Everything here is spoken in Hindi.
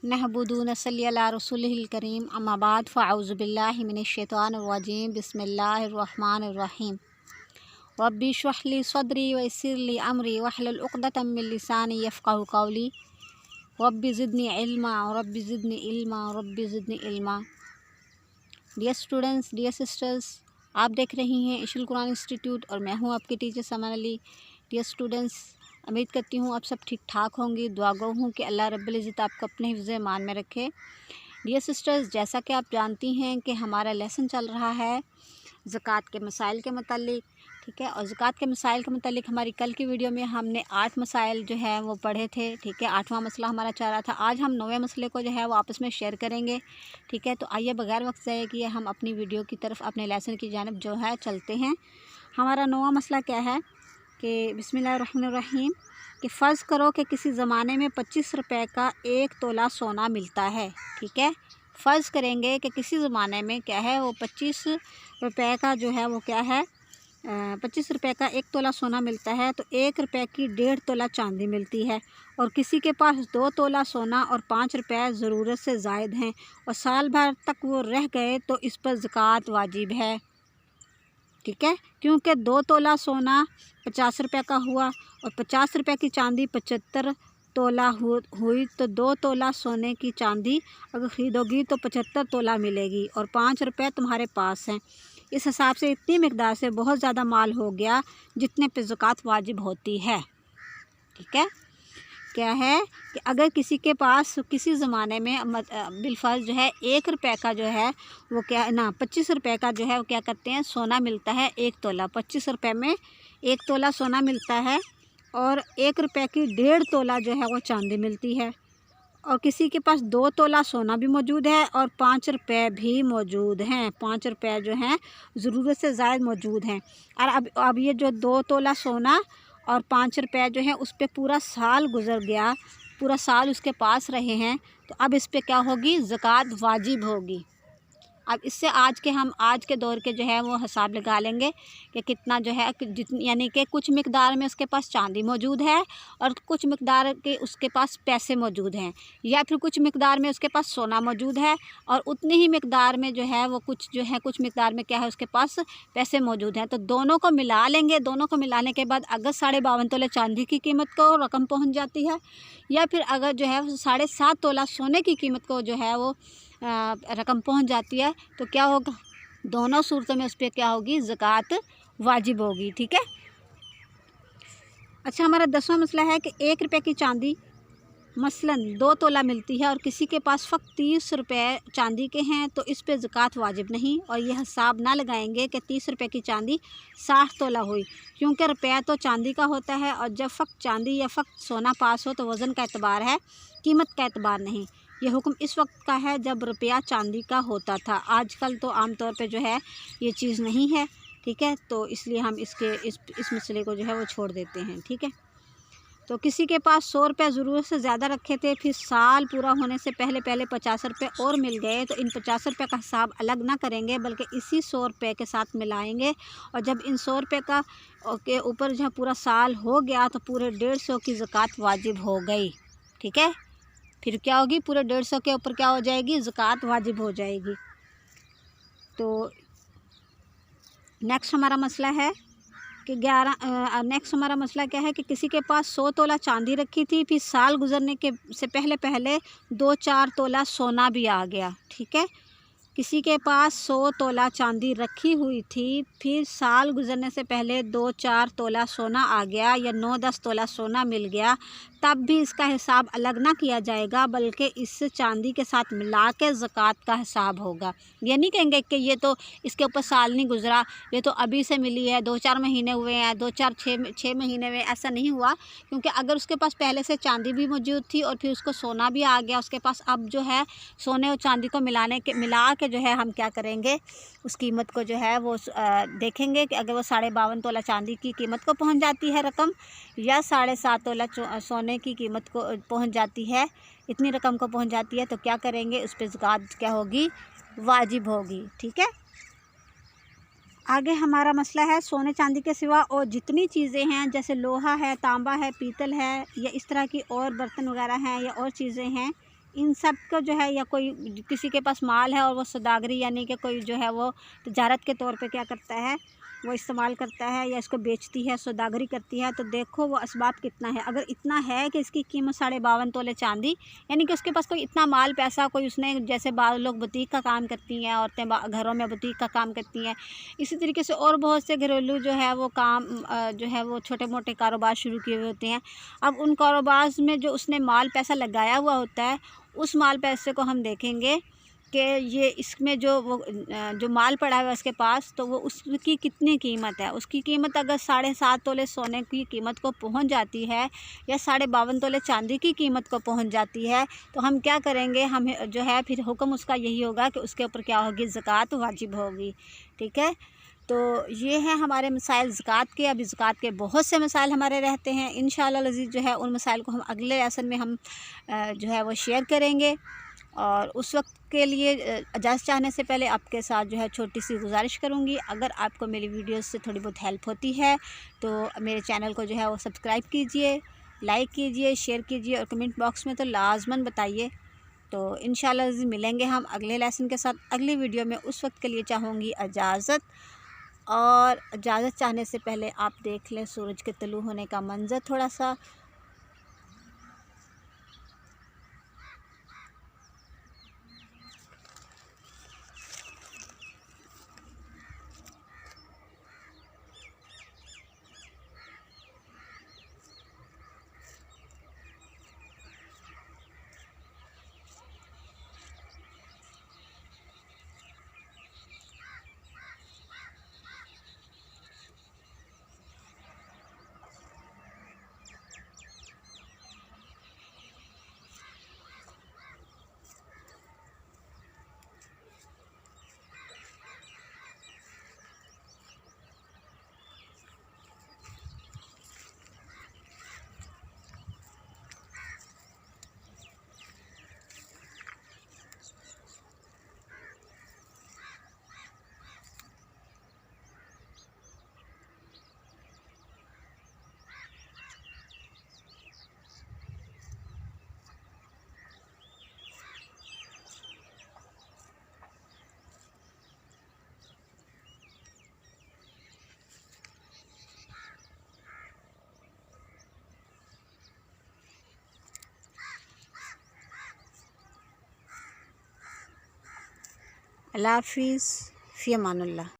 नहबुदु नसल्ली अला रसूलिहिल करीम अम्मा बाद फ़अऊज़ु बिल्लाहि मिनश्शैतानिर रजीम बिस्मिल्लाहिर रहमानिर रहीम रब्बि इश्रह ली सदरी व यस्सिर ली अमरी वहलुल उक़दतम मिन लिसानी यफ़क़हू क़ौली rabbi ज़िदनी इल्मा rabbi ज़िदनी इल्मा rabbi ज़िदनी इल्मा। Dear students, dear sisters, आप देख रही हैं इशुल कुरान इंस्टीट्यूट और मैं हूं आपकी टीचर समा अली। डियर स्टूडेंट्स, उम्मीद करती हूँ आप सब ठीक ठाक होंगी। दुआ गो हूँ कि अल्लाह रब्बुल इज़्ज़त आपको अपने हिफ्ज़ ईमान में रखे। डियर सिस्टर्स, जैसा कि आप जानती हैं कि हमारा लेसन चल रहा है ज़कात के मसाइल के मुतालिक, ठीक है। और ज़कात के मसाइल के मुतालिक हमारी कल की वीडियो में हमने 8 मसाइल जो है वो पढ़े थे, ठीक है। 8वां मसला हमारा चल रहा था। आज हम 9वें मसले को जो है वो आपस में शेयर करेंगे, ठीक है। तो आइए बगैर वक्त ज़ाया किए हम अपनी वीडियो की तरफ, अपने लेसन की जानिब जो है चलते हैं। हमारा 9वां मसला क्या है कि बिस्मिल्लाहिर्रहमानिर्रहीम कि फ़र्ज़ करो कि किसी ज़माने में 25 रुपये का 1 तोला सोना मिलता है, ठीक है। फ़र्ज़ करेंगे कि किसी ज़माने में क्या है वो 25 रुपये का जो है वो क्या है 25 रुपये का 1 तोला सोना मिलता है, तो 1 रुपये की 1.5 तोला चांदी मिलती है। और किसी के पास 2 तोला सोना और 5 रुपये ज़रूरत से ज़ायद हैं और साल भर तक वो रह गए तो इस पर ज़कात वाजिब है, ठीक है। क्योंकि 2 तोला सोना 50 रुपये का हुआ और 50 रुपये की चांदी 75 तोला हुई, तो 2 तोला सोने की चांदी अगर ख़रीदोगी तो 75 तोला मिलेगी और 5 रुपये तुम्हारे पास हैं। इस हिसाब से इतनी मिकदार से बहुत ज़्यादा माल हो गया जितने पे ज़कात वाजिब होती है, ठीक है। क्या है कि अगर किसी के पास किसी ज़माने में बिलफ़र्ज़ जो है 1 रुपये का जो है वो क्या ना 25 रुपये का जो है वो क्या करते हैं सोना मिलता है 1 तोला। 25 रुपये में 1 तोला सोना मिलता है और 1 रुपये की 1.5 तोला जो है वो चांदी मिलती है। और किसी के पास 2 तोला सोना भी मौजूद है और 5 रुपये भी मौजूद हैं। 5 रुपये जो हैं ज़रूरत से ज़ायद मौजूद हैं। और अब ये जो 2 तोला सोना और 5 रुपये जो है उस पर पूरा साल गुज़र गया, पूरा साल उसके पास रहे हैं, तो अब इस पर क्या होगी ज़कात वाजिब होगी। अब इससे हम आज के दौर के जो है वो हिसाब लगा लेंगे कि कितना जो है जितनी, यानी कि कुछ मिकदार में उसके पास चांदी मौजूद है और कुछ मिकदार के उसके पास पैसे मौजूद हैं, या फिर कुछ मिकदार में उसके पास सोना मौजूद है और उतनी ही मिकदार में जो है वो कुछ मिकदार में क्या है उसके पास पैसे मौजूद हैं। तो दोनों को मिला लेंगे। दोनों को मिलाने के बाद अगर 52.5 तोले चांदी की कीमत को रकम पहुँच जाती है, या फिर अगर जो है 7.5 तोला सोने की कीमत को जो है वो रकम पहुंच जाती है, तो क्या होगा दोनों सूरतों में उस पर क्या होगी ज़कात वाजिब होगी, ठीक है। अच्छा, हमारा 10वां मसला है कि 1 रुपये की चांदी मसलन 2 तोला मिलती है और किसी के पास फ़क़त 30 रुपये चांदी के हैं, तो इस पे ज़कात वाजिब नहीं। और यह हिसाब ना लगाएंगे कि 30 रुपये की चांदी 60 तोला हुई, क्योंकि रुपया तो चांदी का होता है और जब फ़क़त चांदी या फ़क़त सोना पास हो तो वज़न का एतबार है, कीमत का एतबार नहीं। यह हुक्म इस वक्त का है जब रुपया चांदी का होता था। आजकल तो आम तौर पे जो है ये चीज़ नहीं है, ठीक है। तो इसलिए हम इस मसले को जो है वो छोड़ देते हैं, ठीक है। तो किसी के पास 100 रुपये ज़रूरत से ज़्यादा रखे थे, फिर साल पूरा होने से पहले 50 रुपये और मिल गए, तो इन 50 रुपये का हिसाब अलग ना करेंगे बल्कि इसी 100 रुपये के साथ मिलाएंगे। और जब इन 100 रुपये का के ऊपर जो है पूरा साल हो गया तो पूरे 150 की ज़कात वाजिब हो गई, ठीक है। फिर क्या होगी पूरे 150 के ऊपर क्या हो जाएगी ज़कात वाजिब हो जाएगी। तो नेक्स्ट हमारा मसला है कि नेक्स्ट हमारा मसला क्या है कि किसी के पास 100 तोला चांदी रखी थी, फिर साल गुजरने के से पहले 2-4 तोला सोना भी आ गया, ठीक है। किसी के पास 100 तोला चांदी रखी हुई थी, फिर साल गुजरने से पहले 2-4 तोला सोना आ गया या 9-10 तोला सोना मिल गया, तब भी इसका हिसाब अलग ना किया जाएगा बल्कि इससे चांदी के साथ मिला के ज़कात का हिसाब होगा। ये नहीं कहेंगे कि ये तो इसके ऊपर साल नहीं गुजरा, ये तो अभी से मिली है, 2-4 महीने हुए हैं, 6 महीने हुए, ऐसा नहीं हुआ। क्योंकि अगर उसके पास पहले से चांदी भी मौजूद थी और फिर उसको सोना भी आ गया उसके पास, अब जो है सोने और चांदी को मिला के जो है हम क्या करेंगे उस कीमत को जो है वो देखेंगे कि अगर वो 52.5 तोला चांदी की कीमत को पहुंच जाती है रकम, या 7.5 तोला सोने की कीमत को पहुंच जाती है, इतनी रकम को पहुंच जाती है, तो क्या करेंगे उस पर ज़कात क्या होगी वाजिब होगी, ठीक है। आगे हमारा मसला है सोने चांदी के सिवा और जितनी चीज़ें हैं जैसे लोहा है, तांबा है, पीतल है या इस तरह की और बर्तन वगैरह हैं या और चीज़ें हैं, इन सब को जो है, या कोई किसी के पास माल है और वो सौदागरी यानी कि कोई जो है वो तिजारत के तौर पे क्या करता है, वो इस्तेमाल करता है या इसको बेचती है, सौदागरी करती है, तो देखो वो असबाब कितना है। अगर इतना है कि इसकी कीमत 52.5 तोले चांदी, यानी कि उसके पास कोई इतना माल पैसा, कोई उसने, जैसे बाद लोग बुटीक का काम करती हैं औरतें, घरों में बुटीक का काम करती हैं, इसी तरीके से और बहुत से घरेलू जो है वो काम जो है वो छोटे मोटे कारोबार शुरू किए हुए होते हैं। अब उन कारोबार में जो उसने माल पैसा लगाया हुआ होता है, उस माल पैसे को हम देखेंगे कि ये इसमें जो वो जो माल पड़ा है उसके पास, तो वो उसकी कितनी कीमत है। उसकी कीमत अगर 7.5 तोले सोने की कीमत को पहुंच जाती है या 52.5 तोले चांदी की कीमत को पहुंच जाती है, तो हम क्या करेंगे, हमें जो है फिर हुक्म उसका यही होगा कि उसके ऊपर क्या होगी, ज़कात वाजिब होगी। ठीक है, तो ये है हमारे मसाइल ज़कात के। अभी ज़कात के बहुत से मसाइल हमारे रहते हैं, इंशाअल्लाह अज़ीज़ जो है उन मसाइल को हम अगले लेसन में हम जो है वो शेयर करेंगे। और उस वक्त के लिए इजाज़त चाहने से पहले आपके साथ जो है छोटी सी गुजारिश करूँगी, अगर आपको मेरी वीडियोस से थोड़ी बहुत हेल्प होती है तो मेरे चैनल को जो है वो सब्सक्राइब कीजिए, लाइक कीजिए, शेयर कीजिए और कमेंट बॉक्स में तो लाजमन बताइए। तो इंशाल्लाह मिलेंगे हम अगले लेसन के साथ अगली वीडियो में। उस वक्त के लिए चाहूँगी इजाज़त, और इजाज़त चाहने से पहले आप देख लें सूरज के तुलू होने का मंज़र थोड़ा सा। अल्लाह हाफिज़, फ़ी अमानुल्लाह।